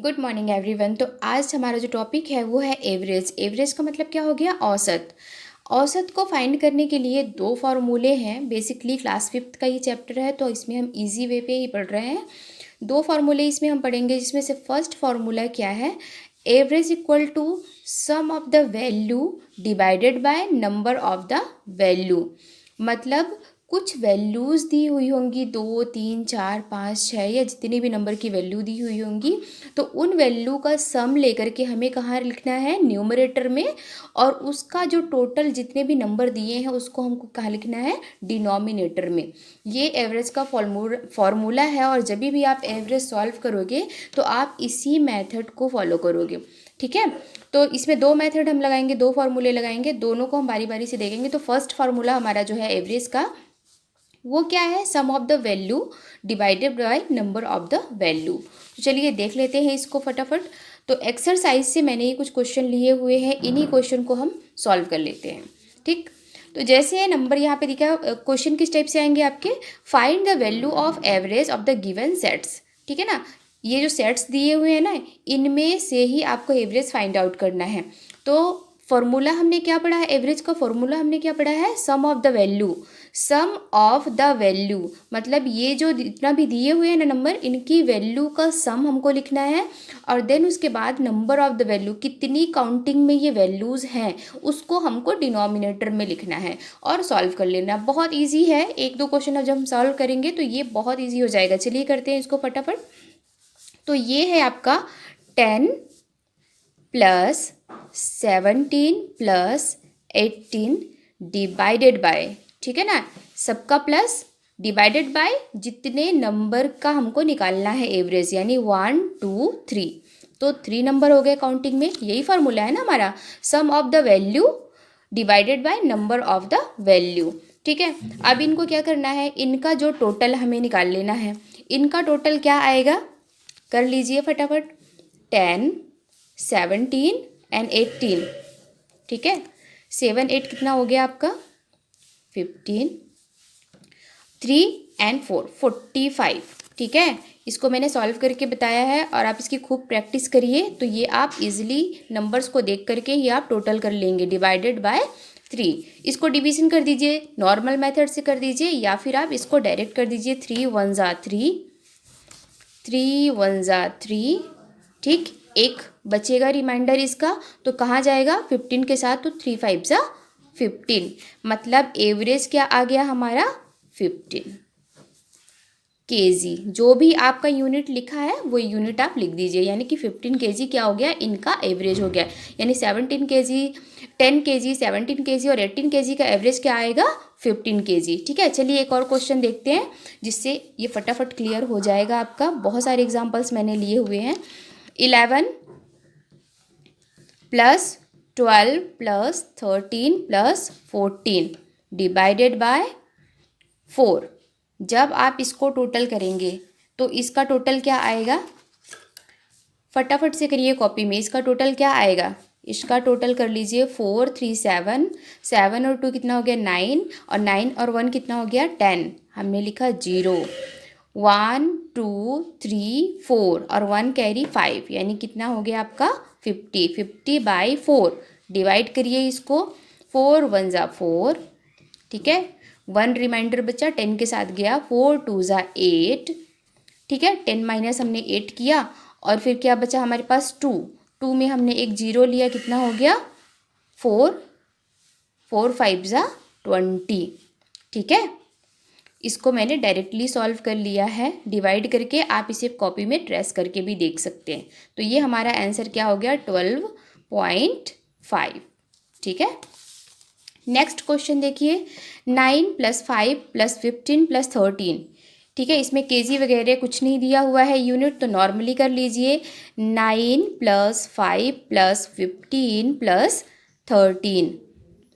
Good morning everyone. तो आज हमारा जो टॉपिक है वो है एवरेज। एवरेज का मतलब क्या हो गया? औसत। औसत को फाइंड करने के लिए दो फार्मूले हैं। बेसिकली क्लास फिफ्थ का ये चैप्टर है तो इसमें हम इजी वे पे ही पढ़ रहे हैं। दो फार्मूले इसमें हम पढ़ेंगे, जिसमें से फर्स्ट फार्मूला क्या है? Average equal to sum of the value divided by number of the value. मतलब कुछ वैल्यूज़ दी हुई होंगी, 2 3 4 5 6 या जितनी भी नंबर की वैल्यू दी हुई होंगी, तो उन वैल्यू का सम लेकर के हमें कहाँ लिखना है? न्यूमरेटर में। और उसका जो टोटल जितने भी नंबर दिए हैं उसको हमको कहाँ लिखना है? डिनोमिनेटर में। ये एवरेज का फॉर्मूला है। और जब भी आप एवरेज सॉल्व करोगे तो आप इसी मेथड को फॉलो करोगे। ठीक है, तो इसमें दो मेथड हम लगाएंगे, दो फार्मूले लगाएंगे, दोनों को हम बारी बारी से देखेंगे। तो फर्स्ट फार्मूला हमारा जो है एवरेज का, वो क्या है? Sum of the value divided by number of the value. तो चलिए देख लेते हैं इसको फटाफट। तो एक्सरसाइज से मैंने ये कुछ क्वेश्चन लिए हुए हैं, इन्हीं क्वेश्चन को हम सॉल्व कर लेते हैं। ठीक, तो जैसे नंबर यहाँ पे दिखा, क्वेश्चन किस टाइप से आएंगे आपके? Find the value of average of the given sets. ठीक है ना, ये जो सेट्स दिए हुए हैं ना, इनमें से ही आपको एवरेज फाइंड आउट करना है। तो फॉर्मूला हमने क्या पढ़ा है? एवरेज का फॉर्मूला हमने क्या पढ़ा है? Sum of the value. Sum of the value मतलब ये जो जितना भी दिए हुए हैं ना नंबर, इनकी वैल्यू का सम हमको लिखना है। और देन उसके बाद नंबर ऑफ द वैल्यू, कितनी काउंटिंग में ये वैल्यूज़ हैं उसको हमको डिनोमिनेटर में लिखना है और सॉल्व कर लेना। बहुत ईजी है, एक दो क्वेश्चन अब जब हम सॉल्व करेंगे तो ये बहुत ईजी हो जाएगा। चलिए करते हैं इसको फटाफट। तो ये है आपका 10 प्लस 17 प्लस 18 डिवाइडेड बाय, ठीक है ना, सबका प्लस डिवाइडेड बाय जितने नंबर का हमको निकालना है एवरेज, यानी 1 2 3। तो 3 नंबर हो गए काउंटिंग में। यही फार्मूला है ना हमारा, sum of the value divided by number of the value. ठीक है, अब इनको क्या करना है? इनका जो टोटल हमें निकाल लेना है। इनका टोटल क्या आएगा? कर लीजिए फटाफट। 10 17 एंड 18। ठीक है, 7 8 कितना हो गया आपका? 15, 3 एंड 4 45। ठीक है, इसको मैंने सॉल्व करके बताया है और आप इसकी खूब प्रैक्टिस करिए, तो ये आप इजीली नंबर्स को देख करके ही आप टोटल कर लेंगे। डिवाइडेड बाय 3, इसको डिवीजन कर दीजिए, नॉर्मल मेथड से कर दीजिए या फिर आप इसको डायरेक्ट कर दीजिए। 3 1 ज़ा 3, 3 1 ज़ा 3। ठीक, एक बचेगा रिमाइंडर इसका, तो कहाँ जाएगा? 15 के साथ, तो 3 5 ज़ा 15। मतलब एवरेज क्या आ गया हमारा? 15 केजी। जो भी आपका यूनिट लिखा है वो यूनिट आप लिख दीजिए, यानी कि 15 केजी क्या हो गया? इनका एवरेज हो गया। यानी 17 केजी, 10 केजी, 17 केजी और 18 केजी का एवरेज क्या आएगा? 15 केजी। ठीक है, चलिए एक और क्वेश्चन देखते हैं जिससे ये फटाफट क्लियर हो जाएगा आपका। बहुत सारे एग्जाम्पल्स मैंने लिए हुए हैं। 11 plus 12 plus 13 plus 14 divided by 4। जब आप इसको टोटल करेंगे तो इसका टोटल क्या आएगा? फटाफट से करिए कॉपी में। इसका टोटल क्या आएगा? इसका टोटल कर लीजिए। 4 3 7, 7 और 2 कितना हो गया? 9, और 9 और 1 कितना हो गया? 10। हमने लिखा 0। 1 2 3 4 और 1 कैरी 5, यानी कितना हो गया आपका? 50। 50 बाई 4 डिवाइड करिए इसको। 4 1 ज़ा 4। ठीक है, 1 रिमाइंडर बचा, 10 के साथ गया। 4 2 ज़ा 8। ठीक है, 10 माइनस हमने 8 किया और फिर क्या बचा हमारे पास? 2। 2 में हमने एक जीरो लिया, कितना हो गया? 4। 4 5 ज़ा 20। ठीक है, इसको मैंने डायरेक्टली सॉल्व कर लिया है डिवाइड करके। आप इसे कॉपी में ट्रेस करके भी देख सकते हैं। तो ये हमारा आंसर क्या हो गया? 12.5। ठीक है, नेक्स्ट क्वेश्चन देखिए। 9 प्लस 5 प्लस 15 प्लस 13। ठीक है, इसमें केजी वगैरह कुछ नहीं दिया हुआ है यूनिट, तो नॉर्मली कर लीजिए। 9 plus 5 plus 15 plus 13।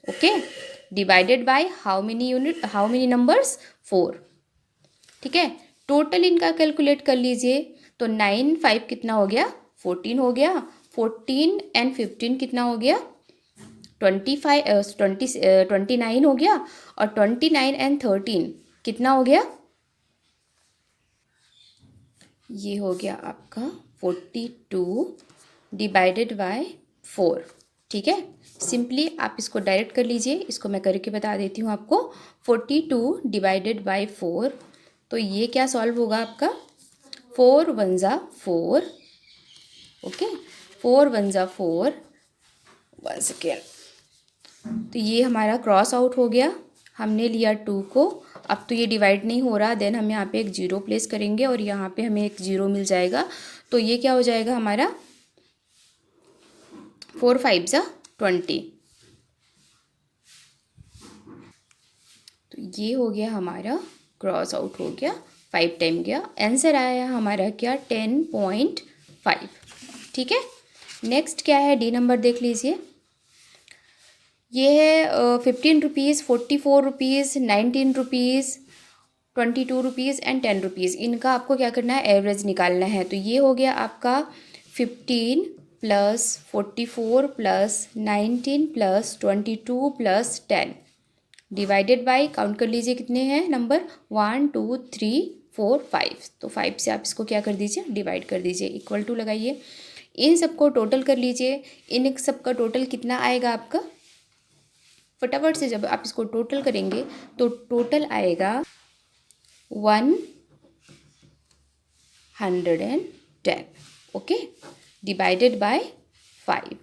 Okay, divided by how many unit, how many numbers? 4। ठीक है, टोटल इनका कैलकुलेट कर लीजिए। तो 9 5 कितना हो गया? 14 हो गया। 14 एंड 15 कितना हो गया? 29 हो गया। और 29 एंड 13 कितना हो गया? ये हो गया आपका 42 डिवाइडेड बाय 4। ठीक है, सिंपली आप इसको डायरेक्ट कर लीजिए, इसको मैं करके बता देती हूँ आपको। 42 डिवाइडेड बाय 4, तो ये क्या सॉल्व होगा आपका, 4 1 जा 4, ओके, 4 1 जा 4, 1 सेकेंड। तो ये हमारा क्रॉस आउट हो गया, हमने लिया 2 को। अब तो ये डिवाइड नहीं हो रहा, देन हम यहाँ पे एक 0 प्लेस करेंगे और यहाँ पे हमें एक 0 मिल जाएगा। तो ये क्या हो जाएगा हमारा, 4 5 जा 20। तो ये हो गया हमारा, क्रॉस आउट हो गया, 5 टाइम गया, आंसर आया हमारा क्या, 10.5। ठीक है, नेक्स्ट क्या है, डी नंबर देख लीजिए। ये है 15 rupees, 44 rupees, 19 rupees, 22 rupees and 10 rupees. इनका आपको क्या करना है, एवरेज निकालना है। तो ये हो गया आपका 15 plus 44 plus 19 plus 22 plus 10 divided by, count कर लीजिए कितने हैं नंबर, 1 2 3 4 5। तो 5 से आप इसको क्या कर दीजिए, डिवाइड कर दीजिए, इक्वल टू लगाइए, इन सबको टोटल कर लीजिए। इन सबका टोटल कितना आएगा आपका, फटाफट से जब आप इसको टोटल करेंगे तो टोटल आएगा 110, okay, divided by 5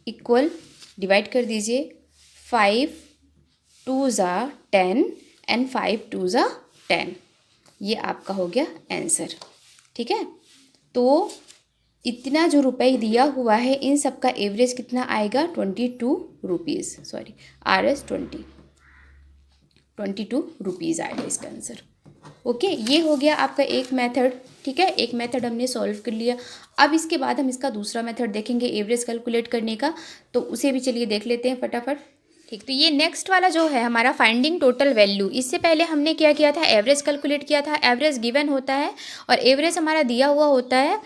equal, divide कर दीजिए, 5 2 ज़ा 10 एंड 5 2 ज़ा 10। ये आपका हो गया आंसर। ठीक है, तो इतना जो रुपए दिया हुआ है, इन सब का एवरेज कितना आएगा, 22 रुपीज़, सॉरी RS 22 रुपीज़ आएगा इसका आंसर। ओके, ये हो गया आपका एक मेथड। ठीक है, एक मेथड हमने सॉल्व कर लिया। अब इसके बाद हम इसका दूसरा मेथड देखेंगे एवरेज कैलकुलेट करने का, तो उसे भी चलिए देख लेते हैं फटाफट। ठीक, तो ये नेक्स्ट वाला जो है हमारा फाइंडिंग टोटल वैल्यू, इससे पहले हमने क्या किया था, एवरेज कैलकुलेट किया था। एवरेज गिवन होता है और एवरेज हमारा दिया हुआ होता है,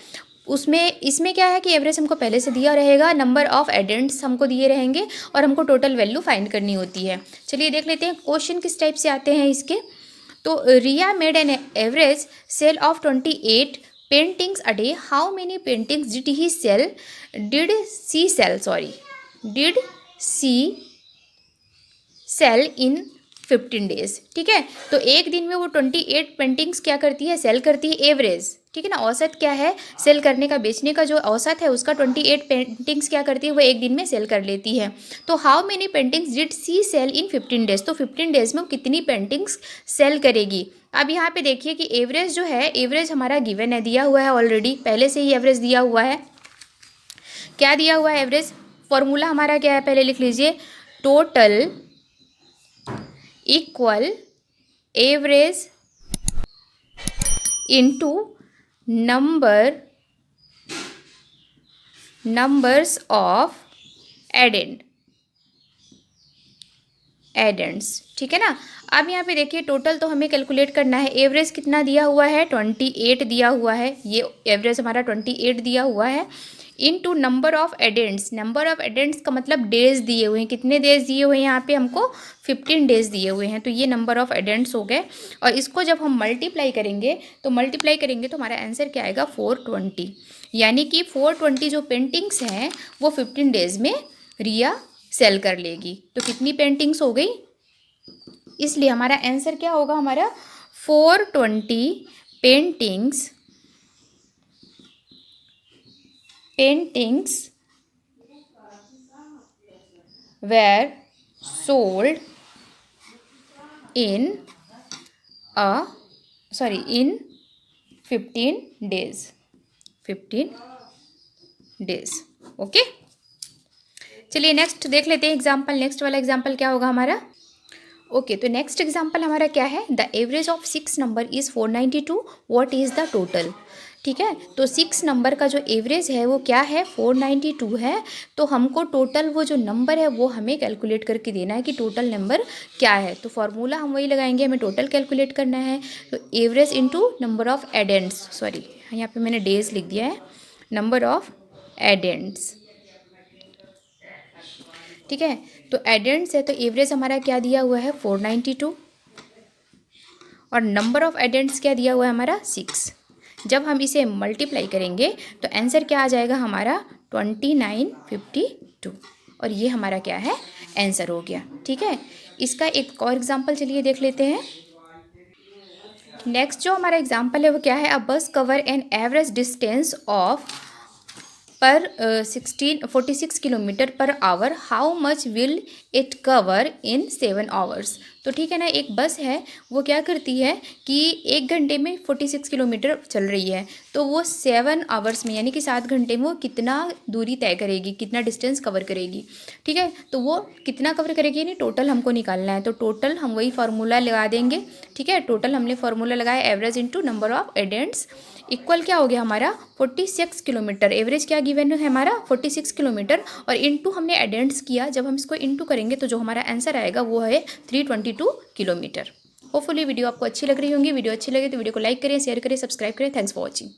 उसमें इसमें क्या है कि एवरेज हमको पहले से दिया रहेगा, नंबर ऑफ एडेंट्स हमको दिए रहेंगे और हमको टोटल वैल्यू फाइंड करनी होती है। चलिए देख लेते हैं क्वेश्चन किस टाइप से आते हैं इसके। तो Riya made an average sale of 28 paintings a day, how many paintings did she sell in 15 days. ठीक है, तो एक दिन में वो 28 पेंटिंग्स क्या करती है, सेल करती है, एवरेज। ठीक है ना, औसत क्या है, सेल करने का, बेचने का जो औसत है उसका 28 पेंटिंग्स क्या करती है, वो एक दिन में सेल कर लेती है। तो how many paintings did she sell in 15 days, तो 15 डेज में वो कितनी पेंटिंग्स सेल करेगी। अब यहाँ पे देखिए कि एवरेज जो है, एवरेज हमारा गिवन है, दिया हुआ है ऑलरेडी, पहले से ही एवरेज दिया हुआ है। क्या दिया हुआ है एवरेज, फॉर्मूला हमारा क्या है, पहले लिख लीजिए, total equal average into numbers of addends. ठीक है ना, अब यहाँ पे देखिए टोटल तो हमें कैलकुलेट करना है, एवरेज कितना दिया हुआ है, 28 दिया हुआ है, ये एवरेज हमारा 28 दिया हुआ है, into number of addends. Number of addends का मतलब डेज दिए हुए हैं, कितने डेज दिए हुए हैं यहाँ पे हमको, 15 डेज दिए हुए हैं, तो ये नंबर ऑफ एडेंट्स हो गए। और इसको जब हम मल्टीप्लाई करेंगे तो हमारा आंसर क्या आएगा, 420, यानी कि 420 जो पेंटिंग्स हैं वो 15 डेज में रिया सेल कर लेगी। तो कितनी पेंटिंग्स हो गई, इसलिए हमारा आंसर क्या होगा, हमारा 420 paintings were sold in 15 days। Okay, चलिए नेक्स्ट देख लेते हैं एग्जाम्पल। नेक्स्ट वाला एग्जाम्पल क्या होगा हमारा, ओके, तो नेक्स्ट एग्जाम्पल हमारा क्या है, the average of 6 number is 492, what is the total. ठीक है, तो 6 नंबर का जो एवरेज है वो क्या है, 492 है। तो हमको टोटल वो जो नंबर है वो हमें कैलकुलेट करके देना है कि टोटल नंबर क्या है। तो फॉर्मूला हम वही लगाएंगे, हमें टोटल कैलकुलेट करना है। तो average into number of addends, sorry यहाँ पे मैंने डेज लिख दिया है, नंबर ऑफ एडेंट्स। ठीक है, तो एडेंट्स है तो एवरेज हमारा क्या दिया हुआ है, 492, और नंबर ऑफ एडेंट्स क्या दिया हुआ है हमारा, 6। जब हम इसे मल्टीप्लाई करेंगे तो आंसर क्या आ जाएगा हमारा 2952, और ये हमारा क्या है आंसर हो गया। ठीक है, इसका एक और एग्जाम्पल चलिए देख लेते हैं। नेक्स्ट जो हमारा एग्जाम्पल है वो क्या है, अ बस cover an average distance of पर 46 kilometre per hour, how much will it cover in 7 hours. तो ठीक है ना, एक बस है वो क्या करती है कि 1 घंटे में 46 किलोमीटर चल रही है, तो वो 7 आवर्स में यानी कि 7 घंटे में वो कितना दूरी तय करेगी, कितना डिस्टेंस कवर करेगी। ठीक है, तो वो कितना कवर करेगी यानी टोटल हमको निकालना है, तो टोटल हम वही फार्मूला लगा देंगे। ठीक है, टोटल हमने फार्मूला लगाया average into number of addends, equal क्या हो गया हमारा 46 किलोमीटर। एवरेज क्या गिवन है हमारा 46 किलोमीटर, और इनटू हमने एडेंट्स किया, जब हम इसको इनटू करेंगे तो जो हमारा आंसर आएगा वो है 322 किलोमीटर। होपफुली वीडियो आपको अच्छी लग रही होंगी। वीडियो अच्छी लगे तो वीडियो को लाइक करें, शेयर करें, सब्सक्राइब करें। Thanks for watching.